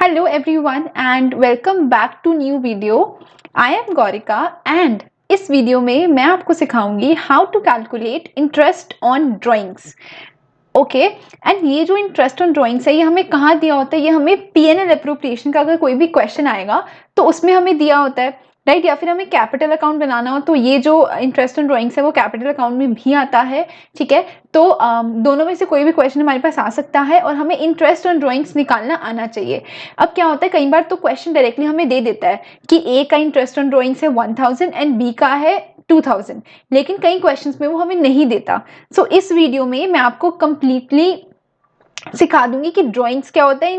Hello everyone and welcome back to new video. I am Gaurika and इस video में मैं आपको सिखाऊंगी how to calculate interest on drawings. Okay and ये जो इंटरेस्ट ऑन ड्राइंग्स है ये हमें कहाँ दिया होता है, ये हमें पीएनएल अप्रोप्रिएशन का अगर कोई भी क्वेश्चन आएगा तो उसमें हमें दिया होता है, राइट. या फिर हमें कैपिटल अकाउंट बनाना हो तो ये जो इंटरेस्ट ऑन ड्राइंग्स है वो कैपिटल अकाउंट में भी आता है. ठीक है, तो दोनों में से कोई भी क्वेश्चन हमारे पास आ सकता है और हमें इंटरेस्ट ऑन ड्राइंग्स निकालना आना चाहिए. अब क्या होता है, कई बार तो क्वेश्चन डायरेक्टली हमें दे देता है कि ए का इंटरेस्ट ऑन ड्राइंग्स है 1000 एंड बी का है 2000, लेकिन कई क्वेश्चंस में वो हमें नहीं देता. सो इस वीडियो में मैं आपको कंप्लीटली सिखा दूंगी कि ड्राइंग्स क्या होता है,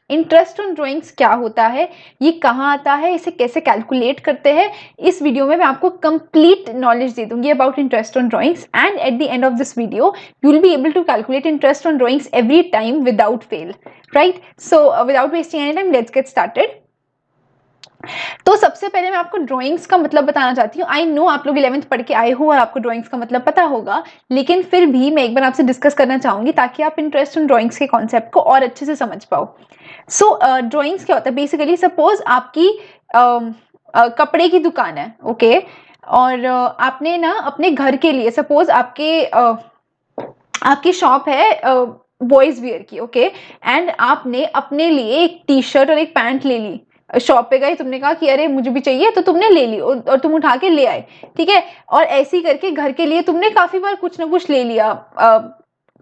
इंटरेस्ट ऑन ड्राइंग्स क्या होता है, ये कहाँ आता है, इसे कैसे कैलकुलेट करते हैं. इस वीडियो में मैं आपको कंप्लीट नॉलेज दे दूंगी about interest on drawings and at the end of this video you will be able to calculate interest on drawings every time without fail, right. So without wasting any time let's get started. तो सबसे पहले मैं आपको drawings का मतलब बताना चाहती हूँ. आई नो आप लोग 11th पढ़ के आए हो और आपको ड्राइंग्स का मतलब पता होगा, लेकिन फिर भी मैं एक बार आपसे डिस्कस करना चाहूंगी ताकि आप इंटरेस्ट इन ड्राइंग्स के कॉन्सेप्ट को और अच्छे से समझ पाओ. सो ड्राइंग्स क्या होता है बेसिकली, सपोज आपकी कपड़े की दुकान है, ओके, और आपने ना अपने घर के लिए, सपोज आपकी शॉप है बॉयज वियर की, ओके, एंड आपने अपने लिए एक टी शर्ट और एक पैंट ले ली. शॉप पे गए, तुमने कहा कि अरे मुझे भी चाहिए, तो तुमने ले ली और तुम उठा के ले आए. ठीक है, और ऐसे ही करके घर के लिए तुमने काफी बार कुछ ना कुछ ले लिया.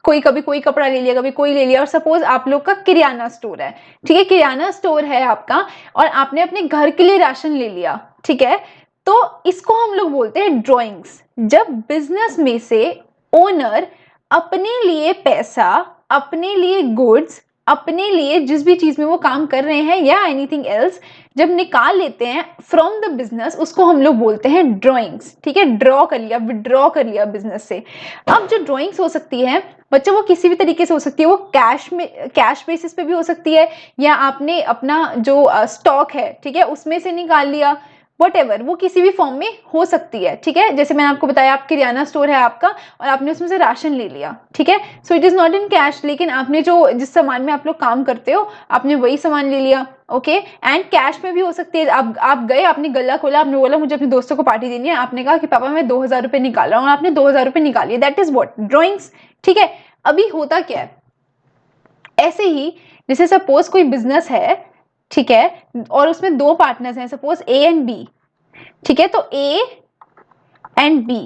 कोई कभी कोई कपड़ा ले लिया, कभी कोई ले लिया. और सपोज आप लोग का किराना स्टोर है, ठीक है, किराना स्टोर है आपका, और आपने अपने घर के लिए राशन ले लिया. ठीक है, तो इसको हम लोग बोलते हैं ड्राइंग्स. जब बिजनेस में से ओनर अपने लिए पैसा, अपने लिए गुड्स, अपने लिए जिस भी चीज में वो काम कर रहे हैं या एनीथिंग एल्स जब निकाल लेते हैं फ्रॉम द बिजनेस, उसको हम लोग बोलते हैं ड्राइंग्स. ठीक है, ड्रॉ कर लिया, विड्रॉ कर लिया बिजनेस से. अब जो ड्राइंग्स हो सकती है बच्चों, वो किसी भी तरीके से हो सकती है. वो कैश बेसिस पे भी हो सकती है, या आपने अपना जो स्टॉक है, ठीक है, उसमें से निकाल लिया. वट वो किसी भी फॉर्म में हो सकती है. ठीक है, जैसे मैंने आपको बताया, आप किराना स्टोर है आपका और आपने उसमें से राशन ले लिया. ठीक है, so it is not in cash, लेकिन आपने जो जिस सामान में आप लोग काम करते हो आपने वही सामान ले लिया. ओके, एंड कैश में भी हो सकती है. आप गए, आपने गला खोला, आपने बोला मुझे अपने दोस्तों को पार्टी देनी है, आपने कहा कि पापा मैं 2000 रुपए निकाल रहा हूँ, आपने 2000 रुपए निकालिए. That is what drawings. ठीक है, अभी होता क्या है, ऐसे ही जैसे सपोज कोई बिजनेस है, ठीक है, और उसमें दो पार्टनर्स हैं, सपोज ए एंड बी. ठीक है, तो A and B,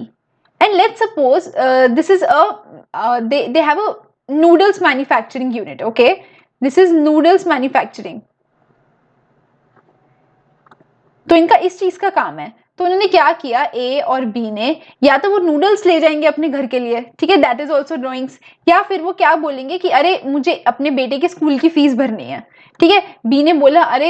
and let's suppose this is they have a noodles manufacturing unit. okay, this is noodles manufacturing. तो इनका इस चीज का काम है. तो उन्होंने क्या किया, ए और बी ने, या तो वो नूडल्स ले जाएंगे अपने घर के लिए, ठीक है, दैट इज ऑल्सो ड्राइंग्स. या फिर वो क्या बोलेंगे कि अरे मुझे अपने बेटे के स्कूल की फीस भरनी है. ठीक है, बी ने बोला अरे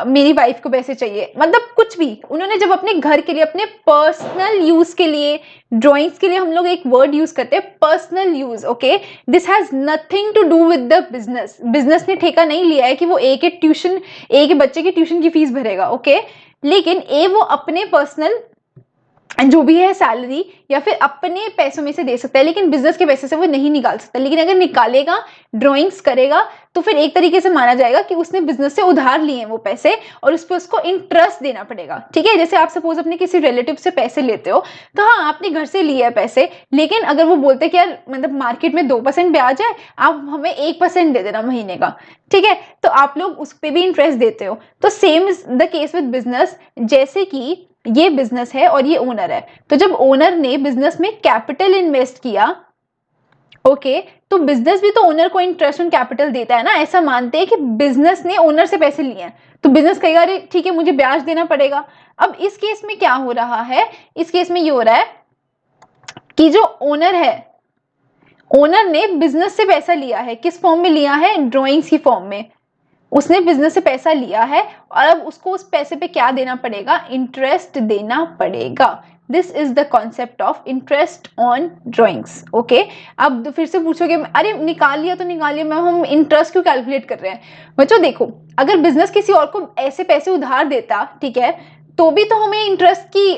मेरी वाइफ को पैसे चाहिए, मतलब कुछ भी. उन्होंने जब अपने घर के लिए, अपने पर्सनल यूज के लिए, ड्राइंग्स के लिए हम लोग एक वर्ड यूज करते हैं personal use. Okay, this has nothing to do with the business. Business ने ठेका नहीं लिया है कि वो ए के बच्चे की ट्यूशन की फीस भरेगा. ओके, लेकिन ए वो अपने पर्सनल जो भी है सैलरी या फिर अपने पैसों में से दे सकता है, लेकिन बिजनेस के पैसे से वो नहीं निकाल सकता. लेकिन अगर निकालेगा, ड्राइंग्स करेगा, तो फिर एक तरीके से माना जाएगा कि उसने बिजनेस से उधार लिए हैं वो पैसे और उस पर उसको इंटरेस्ट देना पड़ेगा. ठीक है, जैसे आप सपोज अपने किसी रिलेटिव से पैसे लेते हो, तो हाँ आपने घर से लिए है पैसे, लेकिन अगर वो बोलते कि यार मतलब मार्केट में 2% ब्याज है, आप हमें 1% दे देना महीने का. ठीक है, तो आप लोग उस पर भी इंटरेस्ट देते हो. तो same is the case with business. जैसे कि ये बिजनेस है और ये ओनर है, तो जब ओनर ने बिजनेस में कैपिटल इन्वेस्ट किया, ओके, तो बिजनेस भी तो ओनर को इंटरेस्ट ऑन कैपिटल देता है ना. ऐसा मानते हैं कि बिजनेस ने ओनर से पैसे लिए हैं, तो बिजनेस कहेगा अरे ठीक है मुझे ब्याज देना पड़ेगा. अब इस केस में क्या हो रहा है, इस केस में ये हो रहा है कि जो ओनर है, ओनर ने बिजनेस से पैसा लिया है. किस फॉर्म में लिया है, ड्राइंग्स की फॉर्म में. उसने बिजनेस से पैसा लिया है और अब उसको उस पैसे पे क्या देना पड़ेगा, इंटरेस्ट देना पड़ेगा. This is the concept of interest on drawings. Okay, अब फिर से पूछोगे अरे निकाल लिया तो निकाल लिया, हम इंटरेस्ट क्यों कैलकुलेट कर रहे हैं. बच्चों देखो, अगर बिजनेस किसी और को ऐसे पैसे उधार देता, ठीक है, तो भी तो हमें इंटरेस्ट की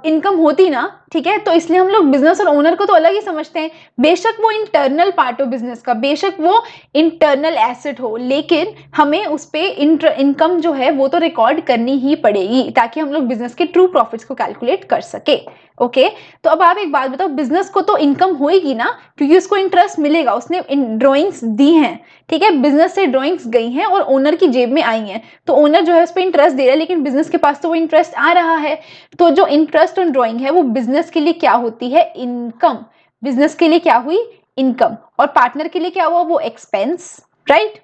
इनकम होती ना. ठीक है, तो इसलिए हम लोग बिजनेस और ओनर को तो अलग ही समझते हैं। बेशक वो इंटरनल पार्ट हो बिजनेस का, बेशक वो इंटरनल एसेट हो, लेकिन हमें उस पे इनकम जो है वो तो रिकॉर्ड करनी ही पड़ेगी ताकि हम लोग बिजनेस के ट्रू प्रॉफिट्स को कैलकुलेट कर सके। ओके, तो अब आप एक बात बताओ, बिजनेस को तो इनकम होएगी ना, क्योंकि उसको इंटरेस्ट मिलेगा, उसने ड्रॉइंग्स दी हैं, ठीक है, बिजनेस से ड्रॉइंग्स गई हैं और ओनर की जेब में आई हैं, तो ओनर जो है उस पर इंटरेस्ट दे रहा है, लेकिन बिजनेस के पास तो वो इंटरेस्ट आ रहा है। तो जो इंटरेस्ट ऑन ड्रॉइंग है वो बिजनेस के लिए क्या होती है? इनकम। बिजनेस के लिए क्या हुई? इनकम। और पार्टनर के लिए क्या हुआ? वो एक्सपेंस, राइट।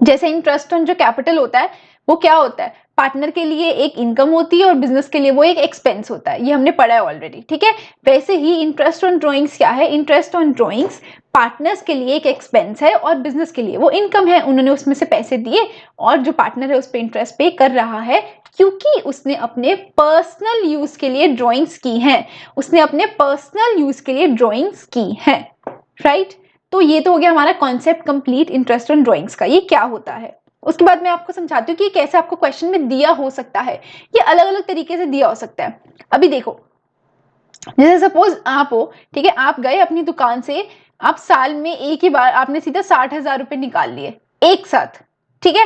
जैसे इंटरेस्ट ऑन जो कैपिटल होता है वो क्या होता है? पार्टनर के लिए एक इनकम होती है और बिजनेस के लिए वो एक एक्सपेंस होता है, ये हमने पढ़ा है ऑलरेडी, ठीक है। वैसे ही इंटरेस्ट ऑन ड्रॉइंग्स क्या है? इंटरेस्ट ऑन ड्रॉइंग्स पार्टनर्स के लिए एक एक्सपेंस है और बिजनेस के लिए वो इनकम है, उन्होंने उसमें से पैसे दिए और जो पार्टनर है उस पर इंटरेस्ट पे कर रहा है, क्योंकि उसने अपने पर्सनल यूज के लिए ड्रॉइंग्स की हैं, उसने अपने पर्सनल यूज के लिए ड्रॉइंग्स की हैं, राइट। तो ये तो हो गया हमारा concept complete interest on drawings का, ये क्या होता है। उसके बाद मैं आपको समझाती हूँ कि कैसे आपको क्वेश्चन में दिया हो सकता है, ये अलग अलग तरीके से दिया हो सकता है। अभी देखो, जैसे सपोज आप हो, ठीक है, आप गए अपनी दुकान से, आप साल में एक ही बार आपने सीधा 60,000 रुपए निकाल लिए एक साथ, ठीक है,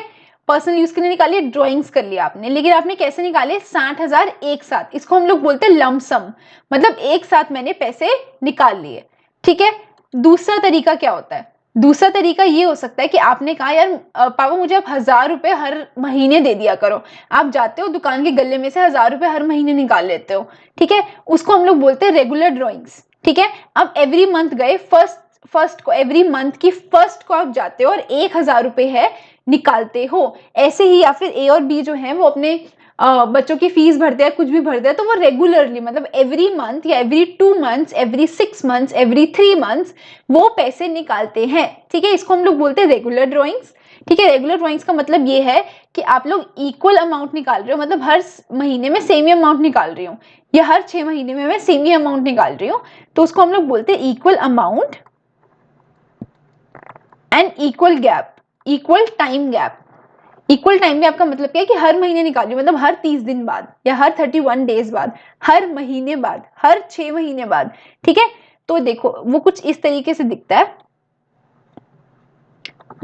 पर्सनल यूज के लिए निकालिए, ड्रॉइंग्स कर लिया आपने, लेकिन आपने कैसे निकाले? 60,000 एक साथ, इसको हम लोग बोलते हैं लमसम, मतलब एक साथ मैंने पैसे निकाल लिए, ठीक है। दूसरा तरीका क्या होता है? दूसरा तरीका ये हो सकता है कि आपने कहा यार पापा मुझे आप 1,000 रुपए हर महीने दे दिया करो, आप जाते हो दुकान के गले में से 1,000 रुपए हर महीने निकाल लेते हो, ठीक है, उसको हम लोग बोलते हैं रेगुलर ड्रॉइंग्स, ठीक है। अब एवरी मंथ गए, फर्स्ट को, एवरी मंथ की फर्स्ट को आप जाते हो और 1,000 रुपए है निकालते हो। ऐसे ही, या फिर ए और बी जो है वो अपने बच्चों की फीस भरते हैं, कुछ भी भरते हैं, तो वो रेगुलरली, मतलब एवरी मंथ या every 2 months, every 6 months, every 3 months वो पैसे निकालते हैं, ठीक है, इसको हम लोग बोलते हैं रेगुलर ड्रॉइंग्स, ठीक है। रेगुलर ड्रॉइंग्स का मतलब ये है कि आप लोग इक्वल अमाउंट निकाल रहे हो, मतलब हर महीने में सेम ही अमाउंट निकाल रही हूँ, या हर 6 महीने में मैं सेम ही अमाउंट निकाल रही हूँ, तो उसको हम लोग बोलते हैं equal amount and equal gap, equal time gap. Equal time gap का मतलब क्या है कि हर महीने निकाल रही हूँ, मतलब हर 30 दिन बाद या हर 31 डेज बाद, हर महीने बाद, हर 6 महीने बाद, ठीक है। तो देखो वो कुछ इस तरीके से दिखता है,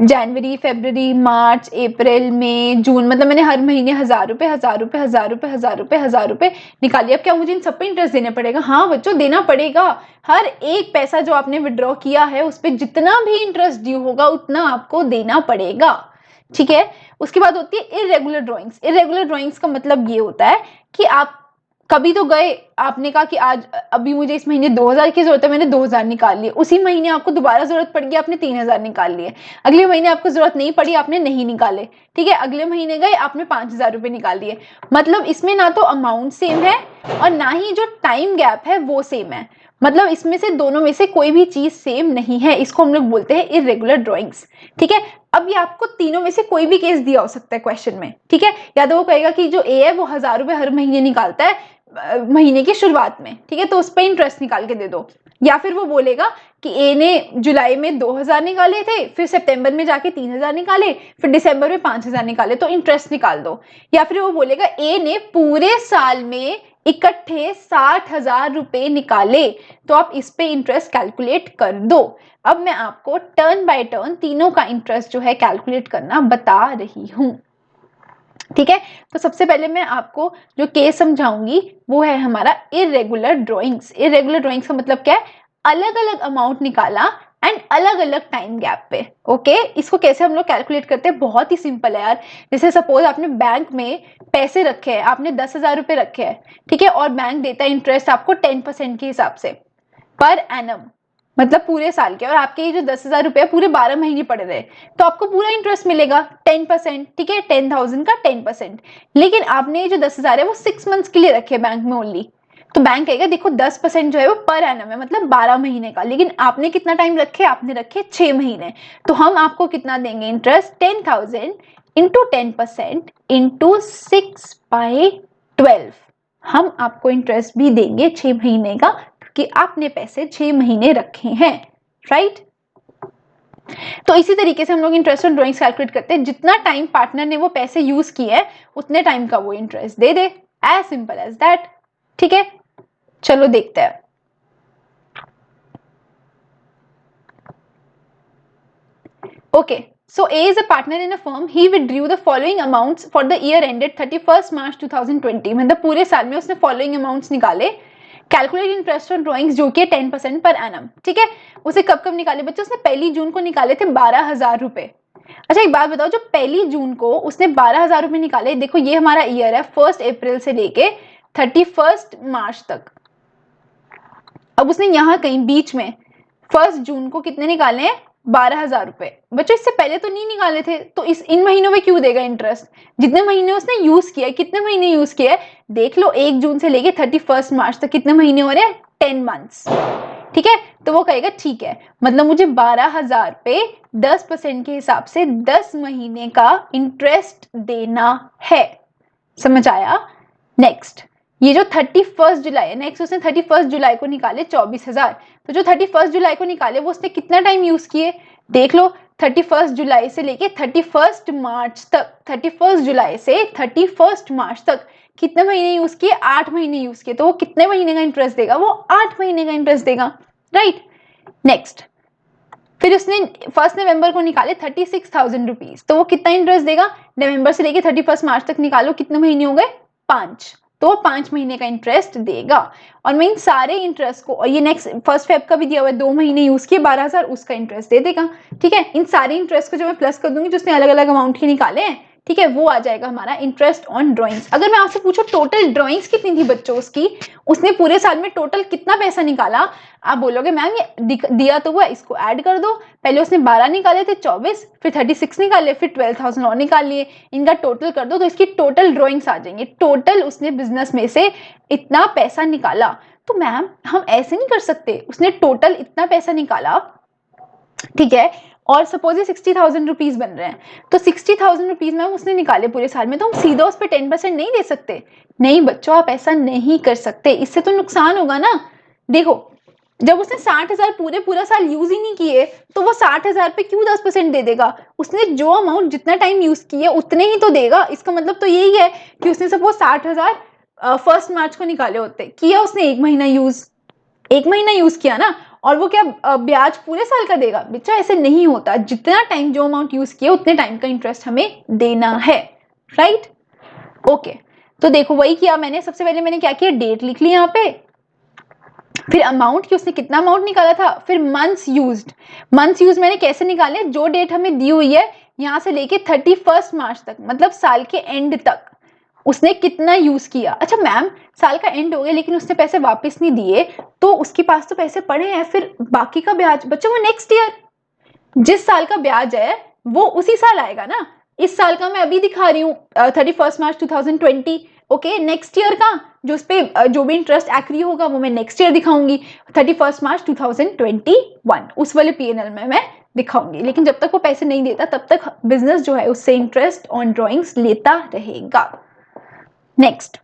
जनवरी, फरवरी, मार्च, अप्रैल, मई, जून, मतलब मैंने हर महीने 1,000 रुपए, 1,000 रुपए, 1,000 रुपए, 1,000 रुपए, 1,000 रुपए निकालिए। अब क्या मुझे इन सब पे इंटरेस्ट देना पड़ेगा? हाँ बच्चों, देना पड़ेगा। हर एक पैसा जो आपने विड्रॉ किया है उस पर जितना भी इंटरेस्ट ड्यू होगा उतना आपको देना पड़ेगा, ठीक है। उसके बाद होती है इरेगुलर ड्रॉइंग्स। इरेगुलर ड्रॉइंग्स का मतलब ये होता है कि आप कभी तो गए, आपने कहा कि आज अभी मुझे इस महीने 2,000 की जरूरत है, मैंने 2,000 निकाल लिए, उसी महीने आपको दोबारा जरूरत पड़ गई, आपने 3,000 निकाल लिए, अगले महीने आपको जरूरत नहीं पड़ी, आपने नहीं निकाले, ठीक है, अगले महीने गए आपने 5,000 रुपए निकाल लिए। मतलब इसमें ना तो अमाउंट सेम है और ना ही जो टाइम गैप है वो सेम है, मतलब इसमें से दोनों में से कोई भी चीज सेम नहीं है, इसको हम लोग बोलते हैं इरेगुलर ड्रॉइंग्स, ठीक है। अब ये आपको तीनों में से कोई भी केस दिया हो सकता है क्वेश्चन में, ठीक है। या तो वो कहेगा कि जो ए है वो 1,000 रुपए हर महीने निकालता है महीने की शुरुआत में, ठीक है, तो उस पर इंटरेस्ट निकाल के दे दो। या फिर वो बोलेगा कि ए ने जुलाई में 2,000 निकाले थे, फिर सितंबर में जाके 3,000 निकाले, फिर दिसंबर में 5,000 निकाले, तो इंटरेस्ट निकाल दो। या फिर वो बोलेगा ए ने पूरे साल में इकट्ठे 60,000 रुपए निकाले, तो आप इस पे इंटरेस्ट कैलकुलेट कर दो। अब मैं आपको टर्न बाय टर्न तीनों का इंटरेस्ट जो है कैलकुलेट करना बता रही हूं, ठीक है। तो सबसे पहले मैं आपको जो केस समझाऊंगी वो है हमारा इरेगुलर ड्रॉइंग्स। इरेगुलर ड्रॉइंग्स का मतलब क्या है? अलग अलग अमाउंट निकाला एंड अलग अलग टाइम गैप पे, ओके। इसको कैसे हम लोग कैलकुलेट करते हैं? बहुत ही सिंपल है यार। जैसे सपोज आपने बैंक में पैसे रखे हैं, आपने 10,000 रुपए रखे हैं, ठीक है, और बैंक देता है इंटरेस्ट आपको 10% के हिसाब से पर एनम, मतलब पूरे साल के, और आपके ये जो 10,000 रुपए पूरे 12 महीने पड़े रहे, तो आपको पूरा इंटरेस्ट मिलेगा 10%, ठीक है, 10,000 का 10%। लेकिन आपने जो 10,000 है वो 6 मंथ्स के लिए रखे बैंक में ओनली, तो बैंक कहेगा देखो 10% जो है वो पर एनम है, मतलब 12 महीने का, लेकिन आपने कितना टाइम रखे? आपने रखे 6 महीने, तो हम आपको कितना देंगे इंटरेस्ट? 10,000 इंटू 10% इंटू 6/12, हम आपको इंटरेस्ट भी देंगे 6 महीने का, कि आपने पैसे 6 महीने रखे हैं, राइट। तो इसी तरीके से हम लोग इंटरेस्ट ऑन ड्रॉइंग्स कैलकुलेट करते हैं, जितना टाइम पार्टनर ने वो पैसे यूज किए हैं उतने टाइम का वो इंटरेस्ट दे दे, एज सिंपल एज दैट, ठीक है। चलो देखते हैं। Okay, so A is a partner in a firm. He withdrew the following amounts for the year ended 31st March 2020. मतलब पूरे साल में उसने following amounts निकाले। कैलकुलेट इंटरेस्ट ऑन ड्रॉइंग्स जो कि 10% पर एनम। ठीक है, उसे कब कब निकाले बच्चों? उसने 1 जून को निकाले थे 12,000 रुपए। अच्छा एक बात बताओ, जो 1 जून को उसने 12,000 रुपए निकाले, देखो ये हमारा ईयर है 1 अप्रैल से लेके 31 मार्च तक। अब उसने यहाँ कहीं बीच में 1 जून को कितने निकाले हैं? 12,000 रुपए। बच्चों इससे पहले तो नहीं निकाले थे, तो इन महीनों में क्यों देगा इंटरेस्ट? जितने महीने उसने यूज किया है, कितने महीने यूज किया है देख लो, 1 जून से लेके 31 मार्च तक कितने महीने हो रहे हैं? 10 मंथ्स। ठीक है, तो वो कहेगा ठीक है, मतलब मुझे 12,000 पे 10% के हिसाब से 10 महीने का इंटरेस्ट देना है। समझ आया? नेक्स्ट, ये जो 31 जुलाई है, नेक्स्ट उसने 31 जुलाई को निकाले 24,000। तो जो 31 जुलाई को निकाले वो उसने कितना टाइम यूज किए देख लो, 31 जुलाई से लेके 31 मार्च तक। 31 जुलाई से 31 मार्च तक कितने महीने यूज किए? 8 महीने यूज किए। तो वो कितने महीने का इंटरेस्ट देगा? वो 8 महीने का इंटरेस्ट देगा, राइट। नेक्स्ट, फिर उसने 1 नवंबर को निकाले 36,000 रुपीज। तो वो कितना इंटरेस्ट देगा? नवंबर से लेके 31 मार्च तक निकालो, कितने महीने हो गए? 5। तो 5 महीने का इंटरेस्ट देगा। और मैं इन सारे इंटरेस्ट को, और ये नेक्स्ट 1 फेब का भी दिया हुआ है, 2 महीने यूज किए 12,000, उसका इंटरेस्ट दे देगा। ठीक है, इन सारे इंटरेस्ट को जो मैं प्लस कर दूंगी, जिसने अलग अलग अमाउंट के निकाले हैं, ठीक है, वो आ जाएगा हमारा इंटरेस्ट ऑन ड्रॉइंग्स। अगर मैं आपसे पूछूं टोटल ड्रॉइंग्स कितनी थी बच्चों उसकी, उसने पूरे साल में टोटल कितना पैसा निकाला, आप बोलोगे मैम ये दिया तो हुआ, इसको ऐड कर दो। पहले उसने 12 निकाले थे, 24, फिर 36 निकाले, फिर 12,000 और निकाल लिए, इनका टोटल कर दो तो इसकी टोटल ड्रॉइंग्स आ जाएंगे। टोटल उसने बिजनेस में से इतना पैसा निकाला। तो मैम हम ऐसे नहीं कर सकते, उसने टोटल इतना पैसा निकाला, ठीक है, और सपोज ये 60,000 रुपीज बन रहे हैं, तो 60,000 रुपीज मैम उसने निकाले पूरे साल में, तो हम सीधा उस पर 10% नहीं दे सकते? नहीं बच्चों, आप ऐसा नहीं कर सकते, इससे तो नुकसान होगा ना। देखो, जब उसने 60,000 पूरा साल यूज ही नहीं किए, तो वो 60,000 पे क्यों 10% दे देगा? उसने जो अमाउंट जितना टाइम यूज किया उतने ही तो देगा। इसका मतलब तो यही है कि उसने सपोज 60,000 1 मार्च को निकाले होते, किया उसने 1 महीना यूज, 1 महीना यूज किया ना, और वो क्या ब्याज पूरे साल का देगा? बच्चा ऐसे नहीं होता, जितना टाइम जो अमाउंट यूज किया उतने टाइम का इंटरेस्ट हमें देना है, राइट। ओके, तो देखो वही किया मैंने। सबसे पहले मैंने क्या किया, डेट लिख ली यहाँ पे, फिर अमाउंट की उसने कितना अमाउंट निकाला था, फिर मंथ्स यूज्ड। मंथ्स यूज मैंने कैसे निकाले, जो डेट हमें दी हुई है यहाँ से लेके 31 मार्च तक, मतलब साल के एंड तक उसने कितना यूज किया। अच्छा मैम, साल का एंड हो गया लेकिन उसने पैसे वापस नहीं दिए, तो उसके पास तो पैसे पड़े हैं, फिर बाकी का ब्याज बच्चों वो नेक्स्ट ईयर, जिस साल का ब्याज है वो उसी साल आएगा ना। इस साल का मैं अभी दिखा रही हूँ 31 मार्च 2020। ओके, नेक्स्ट ईयर का जो उस पे जो भी इंटरेस्ट एक्री होगा वो मैं नेक्स्ट ईयर दिखाऊंगी, 31 मार्च 2021 उस वाले पीएनएल में मैं दिखाऊंगी। लेकिन जब तक वो पैसे नहीं देता तब तक बिजनेस जो है उससे इंटरेस्ट ऑन ड्रॉइंग्स लेता रहेगा। नेक्स्ट,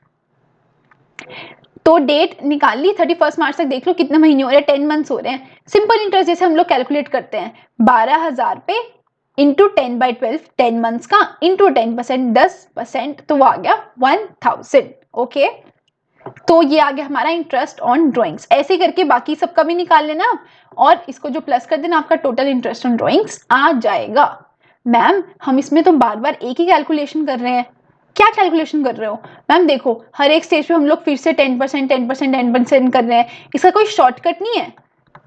तो डेट निकाल ली 31 मार्च तक, देख लो कितने महीने हो रहे हैं, 10 मंथ्स हो रहे हैं। सिंपल इंटरेस्ट जैसे हम लोग कैलकुलेट करते हैं, 12,000 पे इंटू 10/12, 10 मंथ्स का इंटू 10%, 10%, तो वो आ गया 1,000। ओके, तो ये आ गया हमारा इंटरेस्ट ऑन ड्रॉइंग्स। ऐसे करके बाकी सबका भी निकाल लेना और इसको जो प्लस कर देना, आपका टोटल इंटरेस्ट ऑन ड्रॉइंग्स आ जाएगा। मैम हम इसमें तो बार बार एक ही कैलकुलेशन कर रहे हैं, क्या कैलकुलेशन कर रहे हो? मैम देखो, हर एक स्टेज पे हम लोग फिर से 10%, 10%, 10% कर रहे हैं। इसका कोई शॉर्टकट नहीं है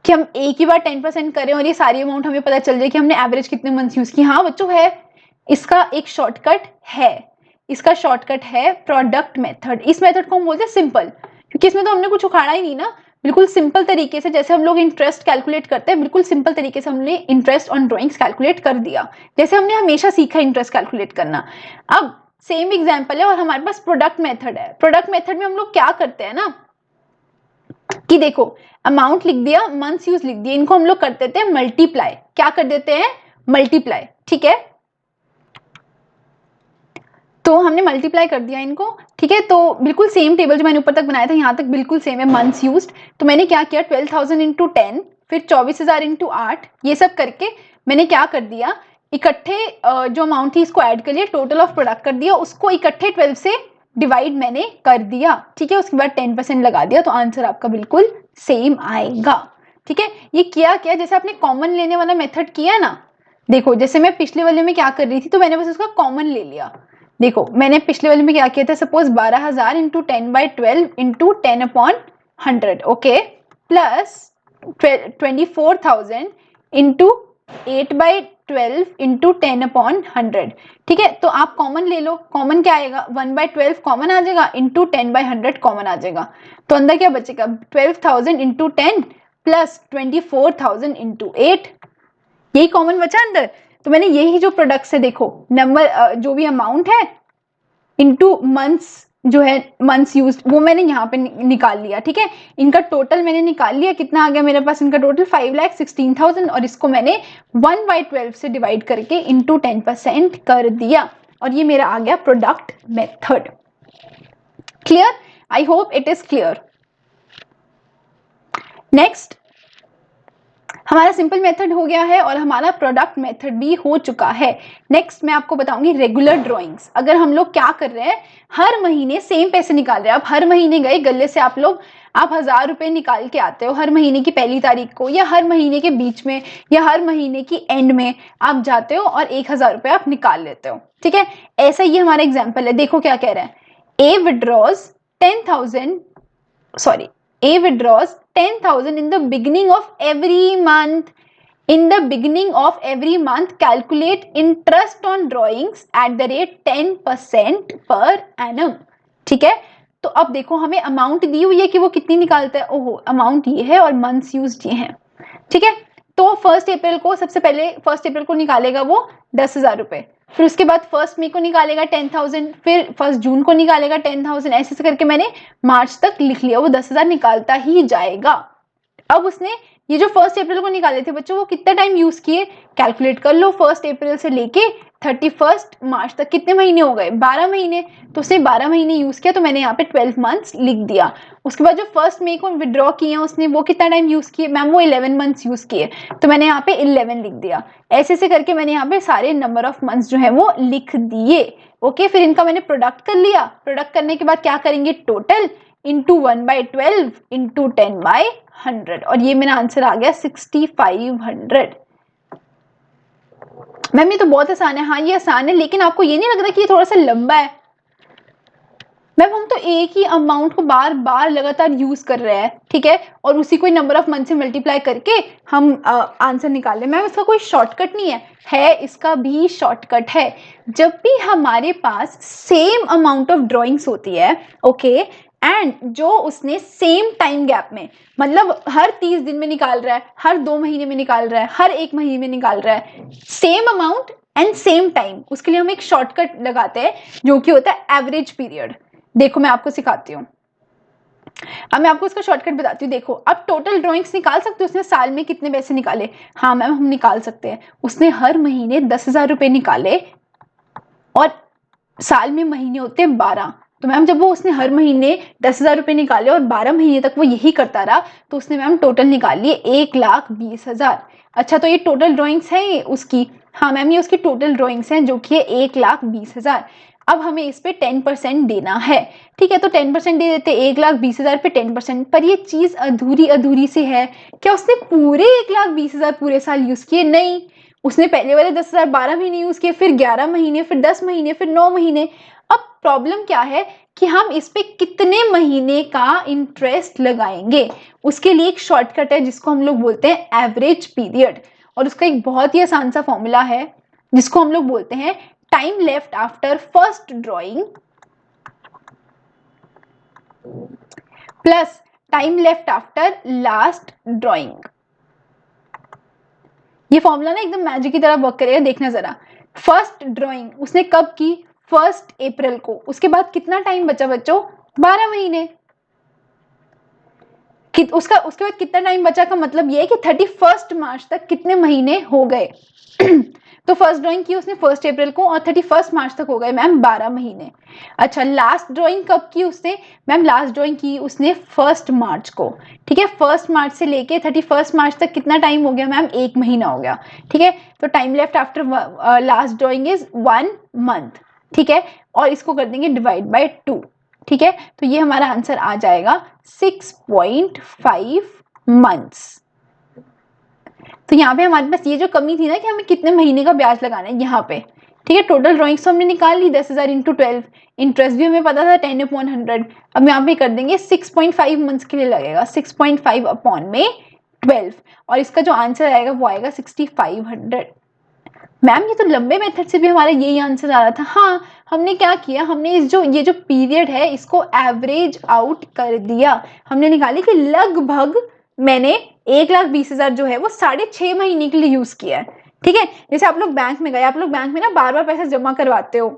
कि हम एक ही बार 10% करें और ये सारी अमाउंट हमें पता चल जाए कि हमने एवरेज कितने मंथ्स यूज की। हाँ बच्चों है, इसका एक शॉर्टकट है, इसका शॉर्टकट है प्रोडक्ट मेथड। इस मेथड को हम बोलते हैं सिंपल, क्योंकि इसमें तो हमने कुछ उखाड़ा ही नहीं ना। बिल्कुल सिंपल तरीके से जैसे हम लोग इंटरेस्ट कैलकुलेट करते हैं, बिल्कुल सिंपल तरीके से हमने इंटरेस्ट ऑन ड्रॉइंग्स कैलकुलेट कर दिया, जैसे हमने हमेशा सीखा इंटरेस्ट कैलकुलेट करना। अब सेम एग्जाम्पल है और हमारे पास प्रोडक्ट मेथड है। प्रोडक्ट मेथड में हम लोग क्या करते हैं ना कि देखो, अमाउंट लिख दिया, मंथ्स यूज लिख दिया, इनको हम लोग कर देते हैं मल्टीप्लाई। क्या कर देते हैं? मल्टीप्लाई। ठीक है, तो हमने मल्टीप्लाई कर दिया इनको। ठीक है, तो बिल्कुल सेम टेबल जो मैंने ऊपर तक बनाया था यहाँ तक बिल्कुल सेम है, मंथ्स यूज्ड। तो मैंने क्या किया, 12,000 इंटू 10, फिर 24,000 इंटू 8, ये सब करके मैंने क्या कर दिया, इकट्ठे जो अमाउंट थी इसको ऐड कर लिया, टोटल ऑफ प्रोडक्ट कर दिया, उसको इकट्ठे 12 से डिवाइड मैंने कर दिया, ठीक है, उसके बाद 10% लगा दिया, तो आंसर आपका बिल्कुल सेम आएगा, ठीक है। ये किया क्या, जैसे आपने कॉमन लेने वाला मेथड किया ना, देखो जैसे मैं पिछले वाले में क्या कर रही थी, तो मैंने बस उसका कॉमन ले लिया। देखो मैंने पिछले वाले में क्या किया था, suppose 12,000 into 10/12 into 10/100, okay, plus 24,000 into 8/12 into 10/100, ठीक है। तो आप कॉमन ले लो, कॉमन क्या आएगा, 1/12 कॉमन आ जाएगा, इंटू 10/100 कॉमन आ जाएगा, तो अंदर क्या बचेगा, 12,000 इंटू 10 प्लस 24,000 इंटू 8, यही कॉमन बचा अंदर। तो मैंने यही जो प्रोडक्ट्स है, देखो नंबर जो भी अमाउंट है इनटू मंथ्स जो है, मंथ्स यूज्ड, वो मैंने यहाँ पे निकाल लिया, ठीक है। इनका टोटल मैंने निकाल लिया, कितना आ गया मेरे पास, इनका टोटल 5,16,000, और इसको मैंने 1/12 से डिवाइड करके इंटू 10% कर दिया, और ये मेरा आ गया product method. Clear, I hope it is clear. Next हमारा सिंपल मेथड हो गया है और हमारा प्रोडक्ट मेथड भी हो चुका है। नेक्स्ट मैं आपको बताऊंगी रेगुलर ड्राइंग्स। अगर हम लोग क्या कर रहे हैं, हर महीने सेम पैसे निकाल रहे हैं, आप हर महीने गए गले से, आप 1,000 रुपए निकाल के आते हो हर महीने की पहली तारीख को, या हर महीने के बीच में, या हर महीने की एंड में आप जाते हो और 1,000 रुपए आप निकाल लेते हो, ठीक है। ऐसा ही हमारा एग्जाम्पल है, देखो क्या कह रहा है, ए withdraws 10,000, sorry, A withdraws 10,000 in the beginning of every month. In the beginning of every month, calculate interest on drawings at the rate 10% per annum. ठीक है, तो अब देखो हमें अमाउंट दी हुई है कि वो कितनी निकालता है, ओहो अमाउंट ये है और मंथ्स यूज्ड ये हैं, ठीक है। तो 1 अप्रैल को, सबसे पहले 1 अप्रैल को निकालेगा वो 10,000 रुपए, फिर उसके बाद 1 मई को निकालेगा 10,000, फिर 1 जून को निकालेगा 10,000, ऐसे करके मैंने मार्च तक लिख लिया, वो 10,000 निकालता ही जाएगा। अब उसने ये जो 1 अप्रैल को निकाले थे बच्चों, वो कितना टाइम यूज किए, कैलकुलेट कर लो, 1 अप्रैल से लेके 31 मार्च तक कितने महीने हो गए, 12 महीने, तो उसने 12 महीने यूज किया, तो मैंने यहाँ पे 12 मंथ्स लिख दिया। उसके बाद जो 1 मई को विड्रॉ किए उसने, वो कितना टाइम यूज किए, मैम वो 11 मंथ्स यूज किए, तो मैंने यहाँ पे 11 लिख दिया। ऐसे करके मैंने यहाँ पे सारे नंबर ऑफ मंथ्स जो है वो लिख दिए, ओके। फिर इनका मैंने प्रोडक्ट कर लिया, प्रोडक्ट करने के बाद क्या करेंगे, टोटल इंटू 1/12 इंटू 10/100, और ये मेरा आंसर आ गया 6,500। मैम ये तो बहुत आसान है, हाँ ये आसान है, लेकिन आपको ये नहीं लग रहा कि ये थोड़ा सा लंबा है। मैम हम तो एक ही अमाउंट को बार बार लगातार यूज कर रहे हैं, ठीक है, और उसी को नंबर ऑफ मंथ से मल्टीप्लाई करके हम आंसर निकाल ले। मैम इसका कोई शॉर्टकट नहीं है, इसका भी शॉर्टकट है। जब भी हमारे पास सेम अमाउंट ऑफ ड्राइंग्स होती है, ओके, एंड जो उसने सेम टाइम गैप में, मतलब हर 30 दिन में निकाल रहा है, हर 2 महीने में निकाल रहा है, हर 1 महीने में निकाल रहा है, same amount and same time, उसके लिए हम एक शॉर्टकट लगाते हैं जो कि होता है एवरेज पीरियड। देखो मैं आपको सिखाती हूँ, अब मैं आपको इसका शॉर्टकट बताती हूँ। देखो अब टोटल ड्राइंग्स निकाल सकते हो, उसने साल में कितने पैसे निकाले, हाँ मैम हम निकाल सकते हैं। उसने हर महीने 10,000 रुपए निकाले और साल में महीने होते हैं 12, तो मैम जब वो उसने हर महीने 10,000 रुपए निकाले और 12 महीने तक वो यही करता रहा, तो उसने मैम टोटल निकाल लिए 1,20,000। अच्छा तो ये टोटल ड्राइंग्स है ये उसकी, हाँ मैम ये उसकी टोटल ड्राइंग्स हैं जो कि है 1,20,000। अब हमें इस पे 10% देना है, ठीक है, तो 10% दे देते, 1,20,000 पे 10%, पर ये चीज अधूरी अधूरी सी है। क्या उसने पूरे 1,20,000 पूरे साल यूज किए, नहीं, उसने पहले वाले 10,000 12 महीने यूज किए, फिर 11 महीने, फिर 10 महीने, फिर 9 महीने। अब प्रॉब्लम क्या है कि हम इस पे कितने महीने का इंटरेस्ट लगाएंगे, उसके लिए एक शॉर्टकट है जिसको हम लोग बोलते हैं एवरेज पीरियड, और उसका एक बहुत ही आसान सा फॉर्मूला है जिसको हम लोग बोलते हैं time left after first drawing plus time left after last drawing. ये फॉर्मूला ना एकदम मैजिक की तरह वर्क करेगा, देखना जरा। फर्स्ट ड्रॉइंग उसने कब की, 1 अप्रैल को, उसके बाद कितना टाइम बचा बच्चों, 12 महीने। उसके बाद कितना टाइम बचा का मतलब ये है कि 31 मार्च तक कितने महीने हो गए। तो फर्स्ट ड्राइंग की उसने 1 अप्रैल को और 31 मार्च तक हो गए मैम 12 महीने। अच्छा लास्ट ड्राइंग कब की उसने, मैम लास्ट ड्राइंग की उसने 1 मार्च को, ठीक है, 1 मार्च से लेके 31 मार्च तक कितना टाइम हो गया मैम, 1 महीना हो गया, ठीक है। तो time left after last drawing is 1 month, ठीक है, और इसको कर देंगे डिवाइड बाय 2, ठीक है, तो ये हमारा आंसर आ जाएगा 6.5 मंथ्स। तो यहाँ पे हमारे पास ये जो कमी थी ना कि हमें कितने महीने का ब्याज लगाना है यहाँ पे, ठीक है, टोटल ड्रॉइंग्स तो हमने निकाल ली 10,000 इंटू 12, इंटरेस्ट भी हमें पता था 10/100, अब यहाँ पे कर देंगे 6.5 मंथ्स के लिए लगेगा, 6.5 अपॉन में 12, और इसका जो आंसर आएगा वो आएगा 6500। मैम ये तो लंबे मेथड से भी हमारा यही आंसर आ रहा था। हाँ, हमने क्या किया, हमने ये जो पीरियड है इसको एवरेज आउट कर दिया, हमने निकाली कि लगभग मैंने 1,20,000 जो है वो 6.5 महीने के लिए यूज किया है, ठीक है। जैसे आप लोग बैंक में गए, आप लोग बैंक में ना बार बार पैसा जमा करवाते हो,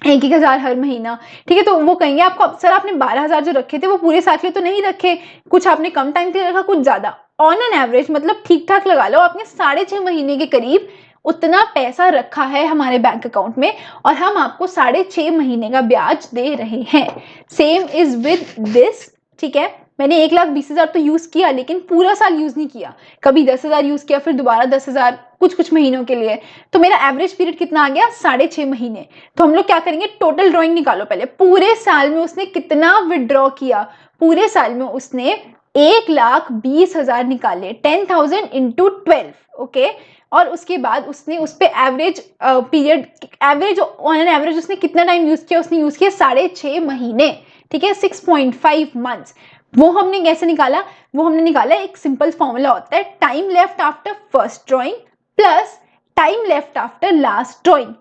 1,000 हर महीना, ठीक है, तो वो कहेंगे आपको सर आपने 12,000 जो रखे थे वो पूरे साल के लिए तो नहीं रखे, कुछ आपने कम टाइम के लिए रखा, कुछ ज्यादा, ऑन एन एवरेज मतलब ठीक ठाक लगा लो, आपने 6.5 महीने के करीब उतना पैसा रखा है हमारे बैंक अकाउंट में, और हम आपको 6.5 महीने का ब्याज दे रहे हैं। सेम इज विद दिस, ठीक है, मैंने 1,20,000 तो यूज किया लेकिन पूरा साल यूज नहीं किया, कभी 10,000 यूज किया, फिर दोबारा 10,000, कुछ महीनों के लिए, तो मेरा एवरेज पीरियड कितना आ गया 6.5 महीने। तो हम लोग क्या करेंगे, टोटल ड्रॉइंग निकालो पहले, पूरे साल में उसने कितना विड्रॉ किया, पूरे साल में उसने 1,20,000 निकाले, 10,000 इंटू 12, ओके, और उसके बाद उसने उस पर average period, average on an average उसने कितना टाइम यूज किया, उसने यूज किया 6.5 महीने, ठीक है, 6.5 मंथ्स। वो हमने कैसे निकाला, वो हमने निकाला, एक सिंपल फॉर्मूला होता है, time left after first drawing plus time left after last drawing.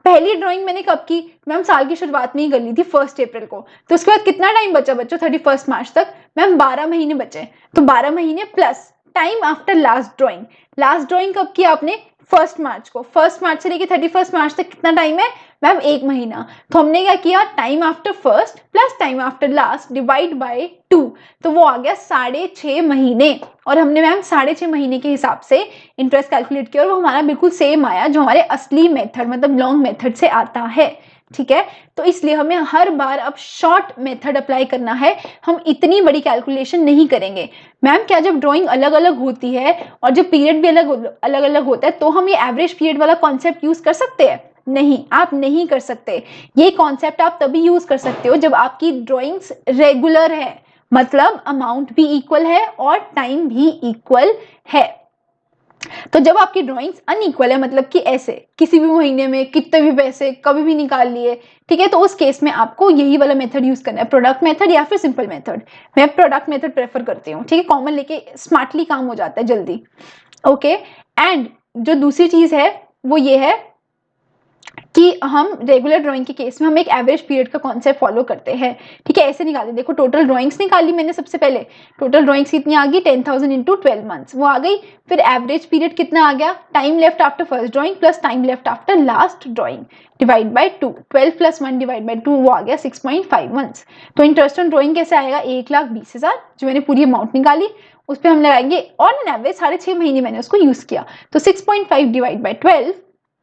पहली ड्राइंग मैंने कब की मैम, साल की शुरुआत में ही कर ली थी 1 अप्रैल को, तो उसके बाद कितना टाइम बचा बच्चों 31 मार्च तक, मैम 12 महीने बचे, तो 12 महीने plus time after last drawing, last drawing कब की आपने 1 मार्च को, 1 मार्च से लेके 31 मार्च तक कितना टाइम है मैम, 1 महीना, तो हमने क्या किया, time after first plus time after last divide by 2, तो वो आ गया 6.5 महीने, और हमने मैम 6.5 महीने के हिसाब से इंटरेस्ट कैलकुलेट किया और वो हमारा बिल्कुल सेम आया जो हमारे असली मेथड मतलब लॉन्ग मेथड से आता है, ठीक है। तो इसलिए हमें हर बार अब शॉर्ट मेथड अप्लाई करना है, हम इतनी बड़ी कैलकुलेशन नहीं करेंगे। मैम क्या जब ड्राइंग अलग अलग होती है और जब पीरियड भी अलग अलग होता है तो हम ये एवरेज पीरियड वाला कॉन्सेप्ट यूज कर सकते हैं? नहीं, आप नहीं कर सकते। ये कॉन्सेप्ट आप तभी यूज कर सकते हो जब आपकी ड्राइंग्स रेगुलर है, मतलब अमाउंट भी इक्वल है और टाइम भी इक्वल है। तो जब आपकी ड्राइंग्स अनइक्वल है, मतलब कि ऐसे किसी भी महीने में कितने भी पैसे कभी भी निकाल लिए, ठीक है, तो उस केस में आपको यही वाला मेथड यूज करना है, प्रोडक्ट मेथड या फिर सिंपल मेथड। मैं प्रोडक्ट मेथड प्रेफर करती हूँ, ठीक है, कॉमन लेके स्मार्टली काम हो जाता है जल्दी, ओके। एंड जो दूसरी चीज है वो ये है कि हम रेगुलर ड्राइंग के केस में हम एक एवरेज पीरियड का कॉन्सेप्ट फॉलो करते हैं, ठीक है। ऐसे निकाले, देखो टोटल ड्राइंग्स निकाली मैंने, सबसे पहले टोटल ड्राइंग्स कितनी आ गई 10,000 इंटू 12 मंथ्स वो आ गई, फिर एवरेज पीरियड कितना आ गया, time left after first drawing plus time left after last drawing divide by 2, 12 plus 1 divide by 2 वो आ गया 6.5 मंथ्स। तो इंटरेस्ट ऑन ड्राइंग कैसे आएगा, 1,20,000 जो मैंने पूरी अमाउंट निकाली उस पर हम लगाएंगे ऑन एन एवरेज 6.5 महीने मैंने उसको यूज किया, तो 6.5 डिवाइड बाय 12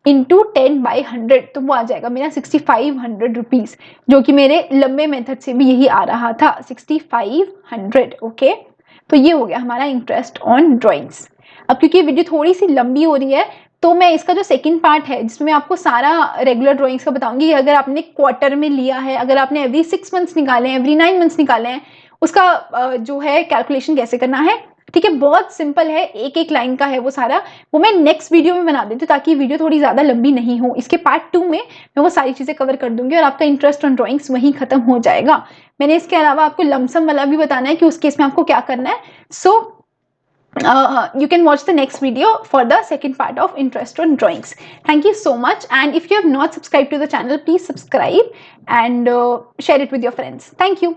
इंटू 10/100, तो वो आ जाएगा मेरा 6,500 रुपीज, जो कि मेरे लंबे मेथड से भी यही आ रहा था 6,500, ओके। तो ये हो गया हमारा इंटरेस्ट ऑन ड्राइंग्स। अब क्योंकि वीडियो थोड़ी सी लंबी हो रही है तो मैं इसका जो सेकंड पार्ट है जिसमें मैं आपको सारा रेगुलर ड्राइंग्स का बताऊंगी, अगर आपने क्वार्टर में लिया है, अगर आपने एवरी 6 मंथ्स निकाले हैं, एवरी 9 मंथ्स निकाले हैं, उसका जो है कैलकुलेशन कैसे करना है, ठीक है, बहुत सिंपल है, एक एक लाइन का है वो सारा, वो मैं नेक्स्ट वीडियो में बना देती हूँ ताकि वीडियो थोड़ी ज्यादा लंबी नहीं हो। इसके पार्ट 2 में मैं वो सारी चीजें कवर कर दूंगी और आपका इंटरेस्ट ऑन ड्राइंग्स वहीं खत्म हो जाएगा। मैंने इसके अलावा आपको लमसम वाला भी बताना है कि उस केस में आपको क्या करना है। सो you can watch the next video for the second part of interest on drawings. Thank you so much, and if you have not subscribed to the channel, please subscribe and share it with your friends. Thank you.